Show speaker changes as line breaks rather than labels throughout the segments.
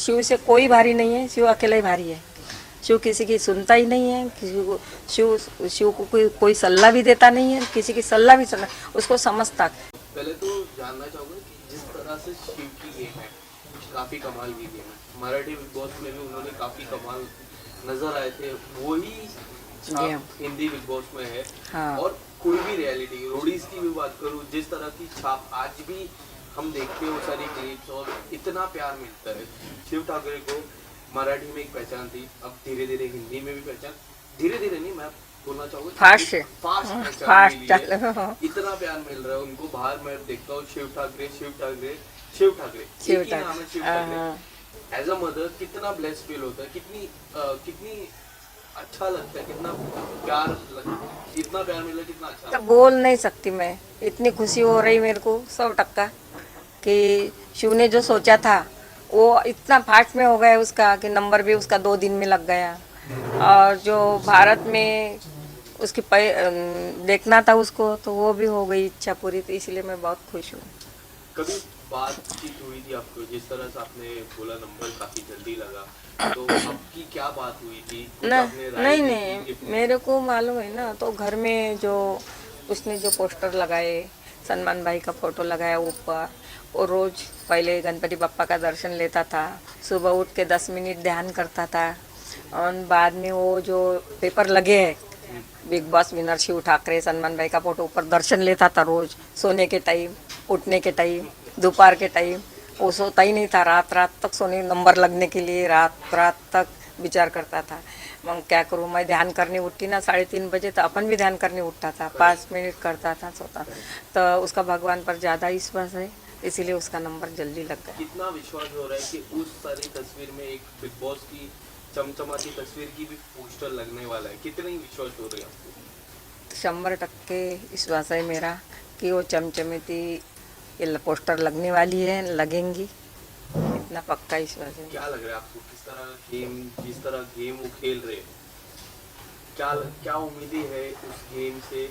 शिव से कोई भारी नहीं है, शिव अकेला ही भारी है। शिव किसी की सुनता ही नहीं है, किसी को शिव को कोई सलाह भी देता नहीं है, किसी की सलाह भी सुनना उसको समझता।
पहले तो जानना चाहूंगा कि जिस तरह से शिव की गेम है काफी कमाल की गेम है। मराठी बिग बॉस में भी उन्होंने काफी कमाल नजर आए थे, वही छाप हिंदी बिग बॉस में है।
हाँ।
और कोई भी रियलिटी रोडीज की भी बात करूँ, जिस तरह की छाप आज भी हम देखते हैं वो सारी क्लिप्स, और इतना प्यार मिलता है। शिव ठाकरे को मराठी में एक पहचान थी, अब धीरे धीरे हिंदी में भी पहचान, धीरे धीरे नहीं मैं बोलना चाहूंगा
फास्ट
इतना प्यार मिल रहा है उनको। बाहर मैं देखता हूँ शिव ठाकरे शिव ठाकरे शिव ठाकरे, एक ही नाम है Shiv Thackeray. As a mother कितना ब्लेस्ड फील होता है, कितनी अच्छा लगता है, कितना प्यार इतना प्यार मिला, कितना अच्छा।
तो बोल नहीं सकती मैं, इतनी खुशी हो रही मेरे को 100% कि शिव ने जो सोचा था वो इतना फास्ट में हो गया उसका कि नंबर भी उसका 2 दिन में लग गया। और जो भारत में उसकी देखना था उसको, तो वो भी हो गई इच्छा पूरी, तो इसलिए मैं बहुत खुश हूँ।
कभी बातचीत हुई थी आपको, जिस तरह से आपने बोला नंबर काफी जल्दी लगा, तो आपकी क्या बात हुई थी?
नहीं, मेरे को मालूम है ना, तो घर में जो उसने जो पोस्टर लगाए, सलमान भाई का फोटो लगाया ऊपर, वो रोज पहले गणपति बप्पा का दर्शन लेता था, सुबह उठ के 10 मिनट ध्यान करता था, और बाद में वो जो पेपर लगे है Bigg Boss winner Shiv Thackeray, Salman भाई का फोटो ऊपर दर्शन लेता था रोज, सोने के टाइम, उठने के टाइम, दोपहर के टाइम। वो सोता ही नहीं था, रात रात तक सोने नंबर लगने के लिए रात रात तक विचार करता था। मैं क्या करूँ, मैं ध्यान करने उठती ना 3:30 बजे, तो अपन भी ध्यान करने उठता था, 5 मिनट करता था, सोता। तो उसका भगवान पर ज़्यादा विश्वास है, इसीलिए उसका नंबर जल्दी लग गया।
कितना विश्वास हो रहा है कि उस सारी तस्वीर में एक बिग बॉस की चमचमाती तस्वीर की भी पोस्टर लगने वाला है, कितनी विश्वास हो रही है आपको?
100% विश्वास है मेरा कि वो चमचमाती ये पोस्टर लगने वाली है, लगेंगी, इतना पक्का विश्वास है।
क्या लग रहा है आपको, किस तरह जिस तरह गेम वो खेल रहे हैं, क्या उम्मीदें है उस गेम से?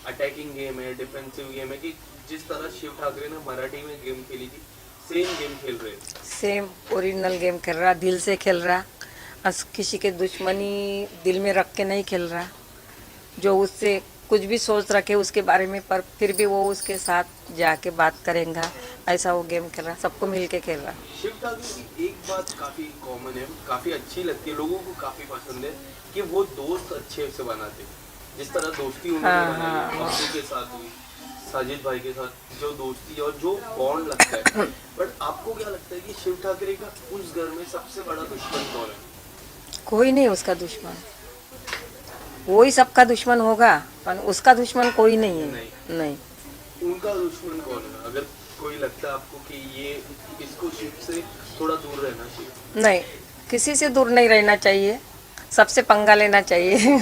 अटैकिंग गेम है, डिफेंसिव गेम है, कि जिस तरह शिव ठाकरे ने मराठी में गेम खेली थी सेम गेम खेल रहे हैं?
सेम ओरिजिनल गेम खेल रहा, दिल से खेल रहा, किसी के दुश्मनी दिल में रख के नहीं खेल रहा। जो उससे कुछ भी सोच रखे उसके बारे में, पर फिर भी वो उसके साथ जाके बात करेगा, ऐसा वो गेम खेल रहा, सबको मिल के खेल रहा।
शिव ठाकरे की एक बात काफी कॉमन है, काफी अच्छी लगती है, लोगों को काफी पसंद है कि वो दोस्त अच्छे से बनाते हैं। जिस तरह दोस्ती उन्होंने बनाई पप्पू के साथ हुई, साजिद भाई के साथ जो दोस्ती और जो बॉन्ड लगता है। बट आपको क्या लगता है कि शिव ठाकरे का उस घर में सबसे बड़ा दुश्मन कौन है?
कोई नहीं उसका दुश्मन, वो ही सबका दुश्मन होगा, पर उसका दुश्मन कोई नहीं है। नहीं।
उनका दुश्मन कौन है? अगर कोई लगता है आपको कि ये इसको शिव से थोड़ा दूर रहना चाहिए?
नहीं, किसी से दूर नहीं रहना चाहिए, सबसे पंगा लेना चाहिए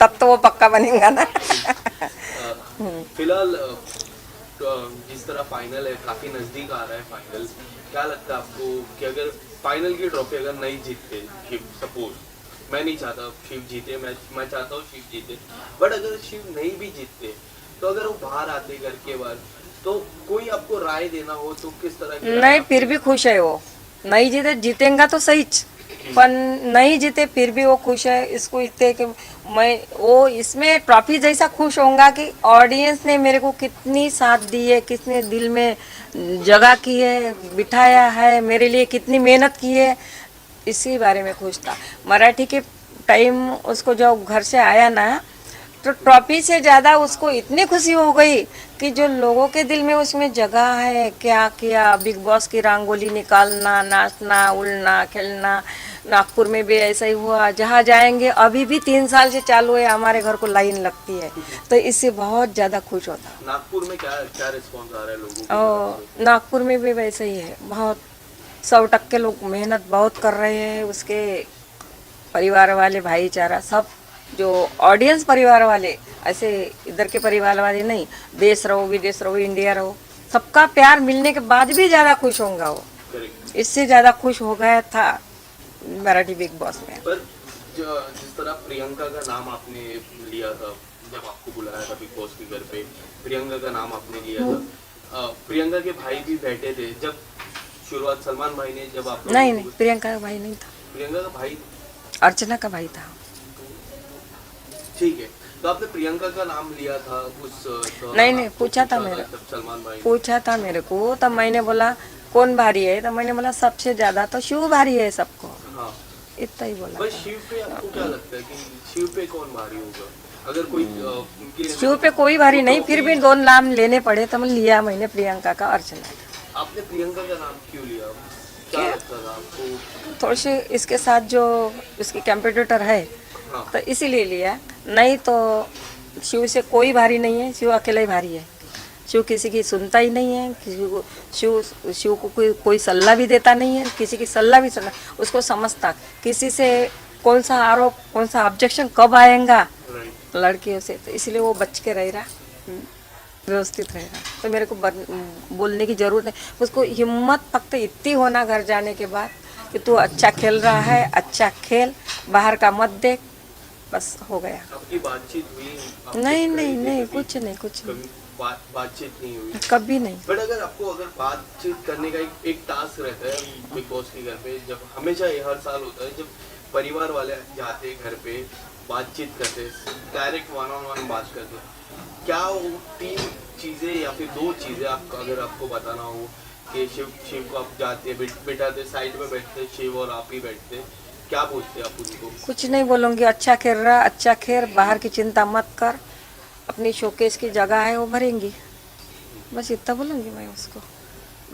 तब तो वो पक्का बनेगा ना।
फिलहाल जिस तरह फाइनल है, काफी नजदीक आ रहा है फाइनल, क्या लगता है आपको कि अगर फाइनल की ट्रॉफी अगर नहीं जीतते शिव, सपोज, मैं नहीं चाहता शिव जीते, मैं चाहता हूँ शिव जीते, बट अगर शिव नहीं भी जीतते, तो अगर वो बाहर आते घर के बाद, तो कोई आपको राय देना हो तो किस तरह की?
नहीं, फिर भी खुश है वो, नहीं जीते, जीतेगा तो सही, पर नहीं जीते फिर भी वो खुश है। इसको इतने कि मैं वो इसमें ट्रॉफी जैसा खुश होऊंगा कि ऑडियंस ने मेरे को कितनी साथ दी है, कितने दिल में जगह की है, बिठाया है, मेरे लिए कितनी मेहनत की है, इसी बारे में खुश था। मराठी के टाइम उसको जब घर से आया ना, तो ट्रॉफी से ज़्यादा उसको इतनी खुशी हो गई कि जो लोगों के दिल में उसमें जगह है, क्या किया, बिग बॉस की रंगोली निकालना, नाचना, उड़ना, खेलना। नागपुर में भी ऐसा ही हुआ, जहाँ जाएंगे, अभी भी 3 साल से चालू है, हमारे घर को लाइन लगती है, तो इससे बहुत ज़्यादा खुश होता।
नागपुर में क्या क्या रिस्पॉन्स आ रहा है लोगों को?
नागपुर में भी वैसे ही है, बहुत 100% लोग मेहनत बहुत कर रहे हैं, उसके परिवार वाले, भाईचारा सब, जो ऑडियंस परिवार वाले, ऐसे इधर के परिवार वाले नहीं, देश रहो, विदेश रहो, इंडिया रहो, सबका प्यार मिलने के बाद भी ज़्यादा खुश होगा वो, इससे ज़्यादा खुश हो गया था मराठी बिग बॉस में।
पर जिस तरह प्रियंका का नाम आपने लिया था, जब आपको बुलाया था बिग बॉस के घर पे, प्रियंका का नाम आपने लिया था, प्रियंका के भाई भी बैठे थे जब शुरुआत सलमान भाई ने जब आप
नहीं नहीं, प्रियंका का भाई नहीं था,
प्रियंका का भाई,
अर्चना का भाई था।
ठीक है। तो आपने प्रियंका का नाम लिया था उस दौरान
नहीं, नहीं,
आपको
पूछा था मेरे।
जब सलमान भाई ने?
पूछा था मेरे को, तब मैंने बोला कौन भारी है, तो मैंने बोला सबसे ज्यादा तो शिव भारी है सबको,
हाँ,
इतना ही बोला।
बस शिव पे आपको क्या लगता है कि शिव पे कौन भारी होगा? अगर कोई उनके
शिव पे कोई भारी नहीं, फिर भी दो नाम लेने पड़े तो मैं लिया मैंने प्रियंका का, अर्चना का।
आपने प्रियंका का नाम क्यों लिया? क्या लगता था आपको?
थोड़ी सी इसके साथ जो उसकी कंप्यूटर है
हाँ,
तो इसीलिए लिया, नहीं तो शिव से कोई भारी नहीं है, शिव अकेला ही भारी है। शिव किसी की सुनता ही नहीं है, किसी को शिव को कोई सलाह भी देता नहीं है, किसी की सलाह भी सुनना, उसको समझता किसी से कौन सा आरोप कौन सा ऑब्जेक्शन कब आएगा
राइट।
लड़कियों से, तो इसलिए वो बच के रह रहा, व्यवस्थित रह रहा। तो मेरे को बोलने की जरूरत नहीं, उसको हिम्मत फक्त इतनी होना घर जाने के बाद कि तू अच्छा खेल रहा है, अच्छा खेल, बाहर का मत देख, बस हो गया।
आपकी बातचीत हुई? आपके
नहीं
करीब
नहीं
से
नहीं,
कभी?
कुछ नहीं, कुछ नहीं,
कभी बातचीत नहीं हुई?
कभी नहीं।
बट अगर आपको अगर बातचीत करने का एक टास्क रहता है बिग बॉस के घर पे, जब हमेशा ये हर साल होता है जब परिवार वाले जाते हैं घर पे, बातचीत करते, डायरेक्ट वन ऑन वन बात करते, क्या वो 3 चीजें या फिर 2 चीजें आपको अगर आपको बताना हो कि शिव को आप जाते बैठाते साइड में बैठते, शिव और आप ही बैठते, क्या बोलते आप उनको?
कुछ नहीं बोलूँगी, अच्छा खेल रहा, अच्छा खेल, बाहर की चिंता मत कर, अपनी शोकेस की जगह है वो भरेंगी, बस इतना बोलूँगी मैं उसको।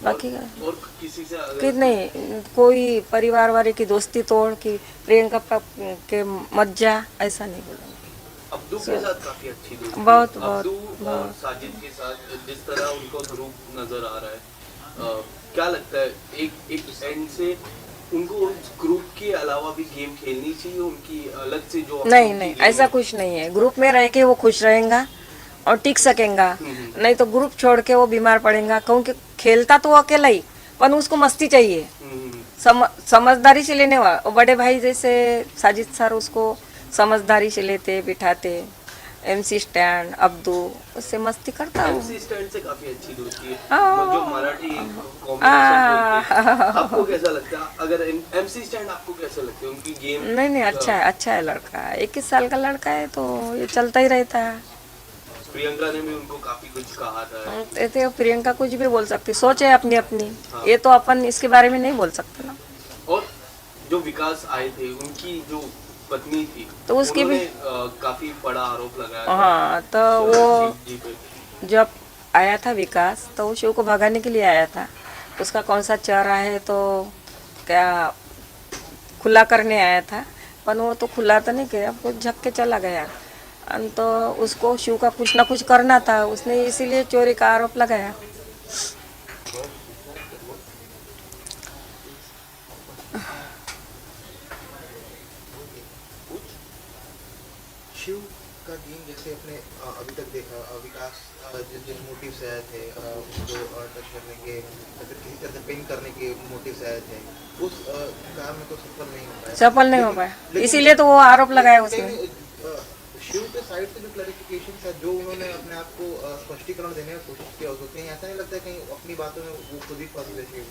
बाकी
और किसी से
कि
अगर
नहीं, कोई परिवार वाले की दोस्ती तोड़ कि प्रियंका के मत जा, ऐसा नहीं बोलूँगी।
अब्दू के साथ काफी अच्छी दोस्ती,
बहुत,
अब्दू
बहुत,
और
बहुत।
साजिद के साथ जिस तरह उनको ध्रुव नजर आ रहा है, क्या लगता है एक एंड से उनको उस ग्रुप के अलावा भी गेम खेलनी चाहिए, उनकी अलग से जो
नहीं
उनकी
नहीं,
game
ऐसा
है?
कुछ नहीं है, ग्रुप में रह के वो खुश रहेगा और टिक सकेगा, नहीं तो ग्रुप छोड़ के वो बीमार पड़ेगा, क्योंकि खेलता तो वो अकेला ही, पर उसको मस्ती चाहिए, समझदारी से लेने वाला। और बड़े भाई जैसे साजिद सर उसको समझदारी से लेते बिठाते, MC स्टैंड, अब्दू, उससे मस्ती करता हूँ।
MC स्टैंड से काफी अच्छी दोस्ती है,
हाँ।
जो मराठी कॉम्बिनेशन बोलते हैं, आपको कैसा लगता है? अगर MC स्टैंड आपको कैसा लगता है उनकी गेम?
नहीं नहीं, अच्छा है लड़का, 21 साल का लड़का है तो ये चलता ही रहता है।
प्रियंका ने भी उनको काफी कुछ कहा था।
ऐसे प्रियंका कुछ भी बोल सकती, सोच है अपनी अपनी, ये तो अपन इसके बारे में नहीं बोल सकते ना।
और जो विकास आए थे उनकी जो पत्नी थी,
तो उसकी भी
काफी बड़ा आरोप लगाया था
हाँ, तो वो
शिव जी पे।
जब आया था विकास तो वो शिव को भगाने के लिए आया था, उसका कौन सा चेहरा है तो क्या खुला करने आया था, पर वो तो खुला तो नहीं किया, वो झक के चला गया। तो उसको शिव का कुछ ना कुछ करना था, उसने इसीलिए चोरी का आरोप लगाया।
शिव का गेम जैसे अपने अभी तक देखा, विकास जिस मोटिव से आए थे उनको टच करने के या फिर किसी तरह से पिन करने के मोटिव से आए थे, उस काम में तो सफल नहीं हो पाया,
सफल नहीं हो पाया, इसीलिए तो वो आरोप लगाया उसने।
शिव के साइड से जो क्लैरिफिकेशन था, जो उन्होंने अपने आप को स्पष्टीकरण देने की कोशिश किया, उसको कहीं ऐसा नहीं लगता है कहीं अपनी बातों में वो खुद ही फंस गए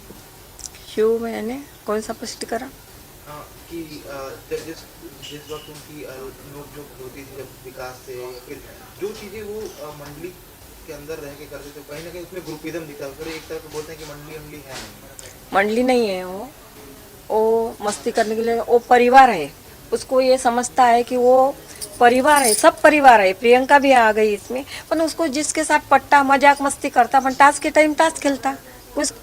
शिव मैंने कौन सा स्पष्टीकरण?
कि जिस जिस वक्त उनकी नोकझोंक होती थी जब विकास से, या फिर जो चीज़ें वो मंडली के अंदर रह के करते थे, कहीं ना कहीं उसमें ग्रुपिज्म दिखा, फिर एक तरफ बोलते हैं कि मंडली है नहीं।
मंडली नहीं है वो मस्ती करने के लिए, वो परिवार है, उसको ये समझता है कि वो परिवार है, सब परिवार है। प्रियंका भी आ गई इसमें, पर उसको जिसके साथ पट्टा मजाक मस्ती करता, पर टास्क के टाइम टास्क खेलता,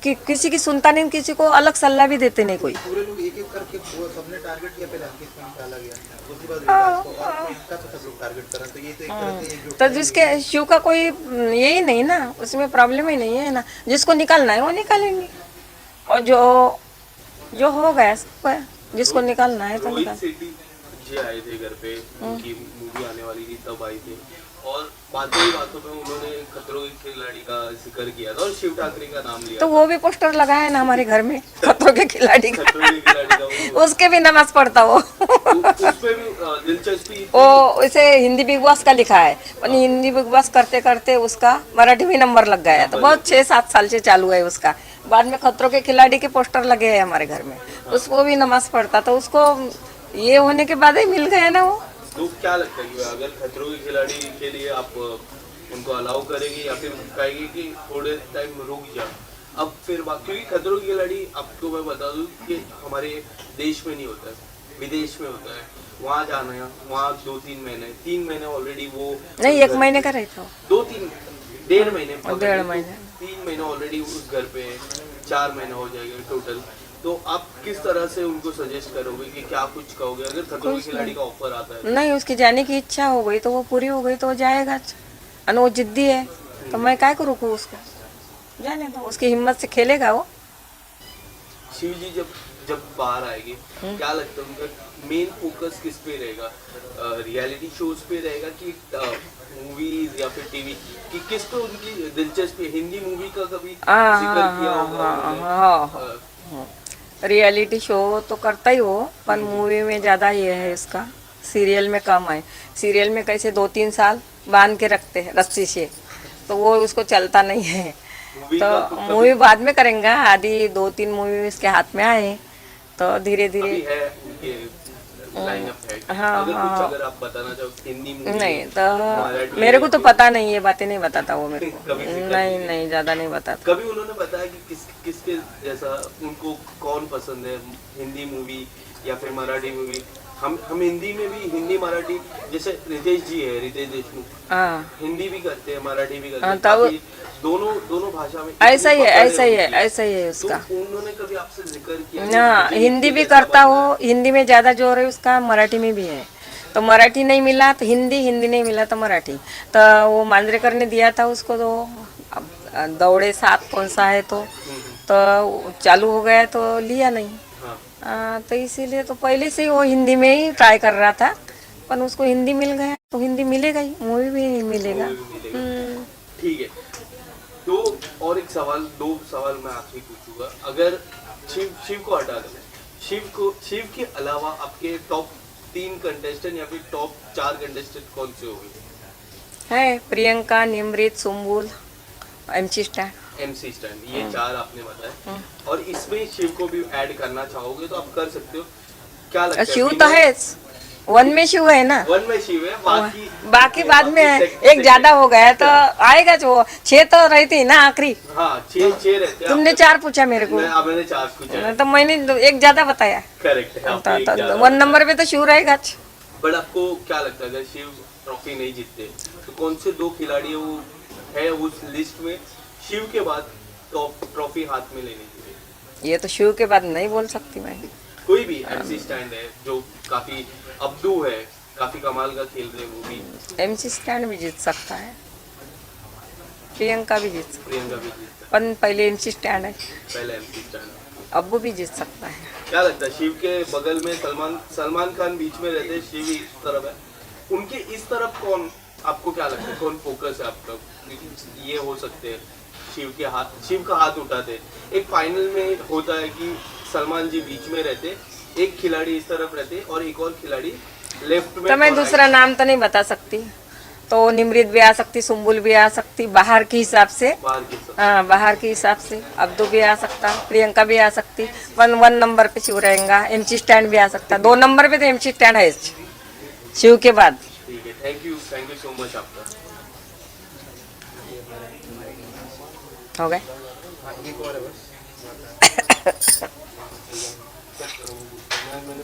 किसी की सुनता नहीं, किसी को अलग सलाह भी देते नहीं कोई।
पूरे लोग एक एक करके सबने टारगेट किया, पहले अंकित को निकाला गया, उसके बाद विकास को, और प्रियंका को सब लोग टारगेट कर रहे हैं, तो ये तो एक तरह से एकजुट
तो जिसके शिव का कोई यही नहीं ना, उसमें प्रॉब्लम ही नहीं है ना, जिसको निकालना है वो निकालेंगे, और जो हो गया सब है, जिसको निकालना है तो
रोहित
निकाल।
शेट्टी जी आए थे घर पे, उनकी मूवी आने वाली थी तब आए थे, और बातों ही बातों में उन्होंने खतरों के खिलाड़ी का जिक्र किया था और शिव ठाकरे का नाम लिया
तो वो भी पोस्टर लगाया है ना हमारे घर में, खतरों के खिलाड़ी का,
खतरों के खिलाड़ी का
उसके भी नमाज पढ़ता वो।
उस पे भी दिलचस्पी थी।
वो उसे हिंदी बिग बॉस का लिखा है, पर हिंदी बिग बॉस करते करते उसका मराठी में नंबर लग गया है, तो बहुत 6-7 साल से चालू है उसका बाद में खतरों के खिलाड़ी के पोस्टर लगे हैं हमारे घर में, उसको भी नमाज पढ़ता, तो उसको ये होने के बाद ही मिल गया ना वो।
तो क्या लगता है कि अगर खतरों के खिलाड़ी के लिए आप उनको अलाउ करेंगे या फिर कहेंगे कि थोड़े टाइम रुक जा, अब फिर क्योंकि खतरों के खिलाड़ी आपको मैं बता दूं कि हमारे देश में नहीं होता है, विदेश में होता है, वहाँ जाना है, वहाँ 2-3 महीने 3 महीने ऑलरेडी वो
नहीं, 1 महीने का रहता हो।
2-3 1.5 महीने
1.5 महीने
3 महीने ऑलरेडी उस घर पे 4 महीने हो जाएंगे टोटल। तो आप किस तरह से उनको सजेस्ट करोगे कि क्या कुछ कहोगे अगर खतरों के खिलाड़ी का ऑफर आता है?
नहीं, उसकी जाने की इच्छा हो गई तो वो पूरी हो गई तो वो जाएगा, और वो जिद्दी है तो मैं काय को रोकूं उसको, जाने दो, उसकी हिम्मत से खेलेगा वो।
शिव जी जब बाहर आएगी क्या लगता है उनका मेन फोकस किस पे रहेगा? रियलिटी शोज पे रहेगा कि मूवीज या फिर टीवी कि किस पे उनकी दिलचस्पी? हिंदी मूवी का कभी जिक्र किया होगा उन्होंने?
रियलिटी शो तो करता ही हो, पर मूवी में ज़्यादा ये है इसका, सीरियल में कम है। सीरियल में कैसे 2-3 साल बांध के रखते हैं रस्सी से, तो वो उसको चलता नहीं है।
मूवी का
तो मूवी बाद में करेंगे, आदि 2-3 मूवी इसके हाथ में आए तो धीरे
अभी
धीरे।
है उनके लाइनअप है।
हाँ,
अगर
हाँ।
कुछ अगर आप बताना चाहो हिंदी मूवी
नहीं तो मेरे को तो पता नहीं, ये बातें नहीं बताता वो मेरे को,
कभी जिक्र
नहीं नहीं ज़्यादा नहीं बताता।
कभी उन्होंने बताया कि किसके जैसा उनको कौन पसंद है, हिंदी मूवी या फिर मराठी मूवी? हम हिंदी में भी, हिंदी मराठी, जैसे रितेश जी है, रितेश देशमुख,
हाँ
हिंदी भी करते हैं मराठी भी करते
हाँ,
हैं,
तब
काफी दोनों भाषा में
ऐसा ही है,
इतनी
ऐसा ही है,
पकड़
ऐसा ही है
तो
उसका।
उन्होंने कभी आपसे जिक्र किया कि
ना,
मुझे
हिंदी भी
जैसा
करता
बनना
हो, हिंदी में ज़्यादा जोर है उसका, मराठी में भी है। तो मराठी नहीं मिला तो हिंदी, हिंदी नहीं मिला तो मराठी। तो वो मांजरेकर ने दिया था उसको, तो अब दौड़े 7 कौन सा है तो चालू हो गया तो लिया नहीं।
हाँ,
तो इसीलिए तो पहले से ही वो हिंदी में ही ट्राई कर रहा था, पर उसको हिंदी मिल गया तो हिंदी मिलेगा ही, मूवी भी मिलेगा।
मूवी भी मिलेगा। ठीक है, तो और एक सवाल, 2 सवाल मैं आपसे पूछूंगा। अगर शिव को हटा दें, शिव के अलावा आपके टॉप 3 कंटेस्टेंट या फिर टॉप 4 कंटेस्टेंट कौन से होंगे?
है Priyanka, Nimrit, Sumbul, MC stand.
MC stand, ये 4 आपने बताया, और इसमें शिव को भी ऐड करना चाहोगे तो आप कर सकते हो। क्या लगता है?
शिव तो है, 1 में शिव है ना,
1 में शिव है,
बाकी बाद में है। एक ज्यादा हो गया तो आएगा जो 6 तो रहती ना आखिरी।
हाँ, 6 रहते हैं।
तुमने 4 पूछा मेरे को,
मैंने 4 पूछा,
तो मैंने एक ज्यादा बताया।
करेक्ट है, आपने एक ज्यादा
1 नंबर पे तो शिव रहेगा।
बट आपको क्या लगता है अगर शिव ट्रॉफी नहीं जीतते तो कौन से 2 खिलाड़ी वो है उस लिस्ट में शिव के बाद ट्रॉफी हाथ में लेने के लिए?
ये तो शिव के बाद नहीं बोल सकती मैं।
कोई भी MC स्टैंड है जो काफी अब्दू है, काफी कमाल का खेल रहे हैं वो भी।
MC स्टैंड भी जीत सकता है, प्रियंका भी जीत सकती
प्रियंका भी जीतता
है, पर पहले MC स्टैंड है,
है, पहले MC स्टैंड।
अब्बू भी जीत सकता है।
क्या लगता है शिव के बगल में सलमान खान बीच में रहते हैं, शिव इस तरफ है, उनके इस तरफ कौन, आपको क्या लगता है कौन फोकस है आपका? ये हो सकते हैं शिव का हाथ उठाते। एक फाइनल में होता है कि सलमान जी बीच में रहते, एक खिलाड़ी इस तरफ रहते और एक और खिलाड़ी लेफ्ट में।
तो मैं दूसरा नाम तो नहीं बता सकती, तो निमृत भी आ सकती, सुम्बुल भी आ सकती, बाहर के हिसाब से।
बाहर की तरफ।
हाँ, बाहर के हिसाब से अब्दू भी आ सकता, प्रियंका भी आ सकती, 1 नंबर पे शिव रहेगा, MC स्टैंड भी आ सकता, 2 नंबर पे तो MC स्टैंड है शिव के बाद।
ठीक है, थैंक यू सो मच आपका।
हो गए।
हाँ, एक और है बस।
मैंने